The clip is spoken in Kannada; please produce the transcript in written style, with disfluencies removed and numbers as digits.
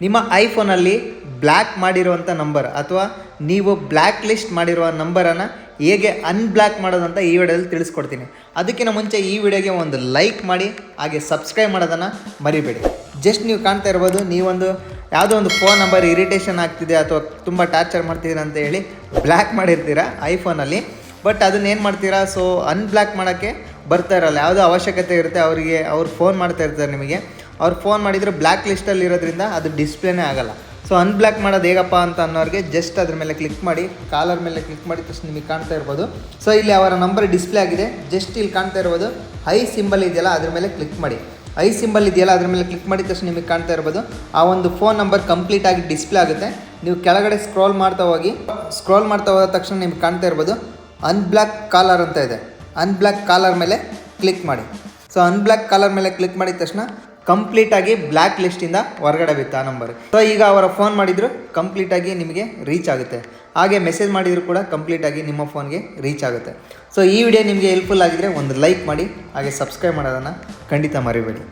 ನಿಮ್ಮ ಐಫೋನಲ್ಲಿ ಬ್ಲ್ಯಾಕ್ ಮಾಡಿರುವಂಥ ನಂಬರ್ ಅಥವಾ ನೀವು ಬ್ಲ್ಯಾಕ್ ಲಿಸ್ಟ್ ಮಾಡಿರುವ ನಂಬರನ್ನು ಹೇಗೆ ಅನ್ಬ್ಲ್ಯಾಕ್ ಮಾಡೋದಂತ ಈ ವಿಡಿಯೋದಲ್ಲಿ ತಿಳಿಸ್ಕೊಡ್ತೀನಿ. ಅದಕ್ಕಿಂತ ಮುಂಚೆ ಈ ವಿಡಿಯೋಗೆ ಒಂದು ಲೈಕ್ ಮಾಡಿ, ಹಾಗೆ ಸಬ್ಸ್ಕ್ರೈಬ್ ಮಾಡೋದನ್ನು ಮರಿಬೇಡಿ. ಜಸ್ಟ್ ನೀವು ಕಾಣ್ತಾ ಇರ್ಬೋದು, ನೀವೊಂದು ಯಾವುದೋ ಒಂದು ಫೋನ್ ನಂಬರ್ ಇರಿಟೇಷನ್ ಆಗ್ತಿದೆ ಅಥವಾ ತುಂಬ ಟಾರ್ಚರ್ ಮಾಡ್ತಿದ್ದೀರಾ ಅಂತ ಹೇಳಿ ಬ್ಲ್ಯಾಕ್ ಮಾಡಿರ್ತೀರ ಐಫೋನಲ್ಲಿ. ಬಟ್ ಅದನ್ನೇನು ಮಾಡ್ತೀರಾ, ಸೊ ಅನ್ಬ್ಲ್ಯಾಕ್ ಮಾಡೋಕ್ಕೆ ಬರ್ತಾ ಇರಲ್ಲ, ಯಾವುದೋ ಅವಶ್ಯಕತೆ ಇರುತ್ತೆ ಅವರಿಗೆ, ಅವ್ರು ಫೋನ್ ಮಾಡ್ತಾ ಇರ್ತಾರೆ ನಿಮಗೆ. ಅವ್ರು ಫೋನ್ ಮಾಡಿದರೆ ಬ್ಲ್ಯಾಕ್ ಲಿಸ್ಟಲ್ಲಿ ಇರೋದ್ರಿಂದ ಅದು ಡಿಸ್ಪ್ಲೇನೇ ಆಗೋಲ್ಲ. ಸೊ ಅನ್ಬ್ಲ್ಯಾಕ್ ಮಾಡೋದು ಹೇಗಪ್ಪ ಅಂತ ಅನ್ನೋರಿಗೆ ಜಸ್ಟ್ ಅದ್ರ ಮೇಲೆ ಕ್ಲಿಕ್ ಮಾಡಿ, ಕಾಲರ್ ಮೇಲೆ ಕ್ಲಿಕ್ ಮಾಡಿದ ತಕ್ಷಣ ನಿಮಗೆ ಕಾಣ್ತಾ ಇರ್ಬೋದು. ಸೊ ಇಲ್ಲಿ ಅವರ ನಂಬರ್ ಡಿಸ್ಪ್ಲೇ ಆಗಿದೆ. ಜಸ್ಟ್ ಇಲ್ಲಿ ಕಾಣ್ತಾ ಇರ್ಬೋದು ಐ ಸಿಂಬಲ್ ಇದೆಯಲ್ಲ ಅದ್ರ ಮೇಲೆ ಕ್ಲಿಕ್ ಮಾಡಿ. ಐ ಸಿಂಬಲ್ ಇದೆಯಲ್ಲ ಅದ್ರ ಮೇಲೆ ಕ್ಲಿಕ್ ಮಾಡಿದ ತಕ್ಷಣ ನಿಮಗೆ ಕಾಣ್ತಾ ಇರ್ಬೋದು ಆ ಒಂದು ಫೋನ್ ನಂಬರ್ ಕಂಪ್ಲೀಟಾಗಿ ಡಿಸ್ಪ್ಲೇ ಆಗುತ್ತೆ. ನೀವು ಕೆಳಗಡೆ ಸ್ಕ್ರೋಲ್ ಮಾಡ್ತಾ ಹೋದ ತಕ್ಷಣ ನಿಮ್ಗೆ ಕಾಣ್ತಾ ಇರ್ಬೋದು ಅನ್ಬ್ಲ್ಯಾಕ್ ಕಾಲರ್ ಅಂತ ಇದೆ. ಅನ್ಬ್ಲ್ಯಾಕ್ ಕಾಲರ್ ಮೇಲೆ ಕ್ಲಿಕ್ ಮಾಡಿ. ಸೊ ಅನ್ಬ್ಲ್ಯಾಕ್ ಕಾಲರ್ ಮೇಲೆ ಕ್ಲಿಕ್ ಮಾಡಿದ ತಕ್ಷಣ ಕಂಪ್ಲೀಟಾಗಿ ಬ್ಲ್ಯಾಕ್ ಲಿಸ್ಟಿಂದ ಹೊರಗಡೆ ಬಿತ್ತು ಆ ನಂಬರ್. ಸೊ ಈಗ ಅವರ ಫೋನ್ ಮಾಡಿದ್ರು ಕಂಪ್ಲೀಟಾಗಿ ನಿಮಗೆ ರೀಚ್ ಆಗುತ್ತೆ. ಹಾಗೆ ಮೆಸೇಜ್ ಮಾಡಿದ್ರು ಕೂಡ ಕಂಪ್ಲೀಟಾಗಿ ನಿಮ್ಮ ಫೋನ್ಗೆ ರೀಚ್ ಆಗುತ್ತೆ. ಸೊ ಈ ವಿಡಿಯೋ ನಿಮಗೆ ಹೆಲ್ಪ್ಫುಲ್ ಆಗಿದ್ರೆ ಒಂದು ಲೈಕ್ ಮಾಡಿ, ಹಾಗೆ ಸಬ್ಸ್ಕ್ರೈಬ್ ಮಾಡೋದನ್ನು ಖಂಡಿತ ಮರಿಬೇಡಿ.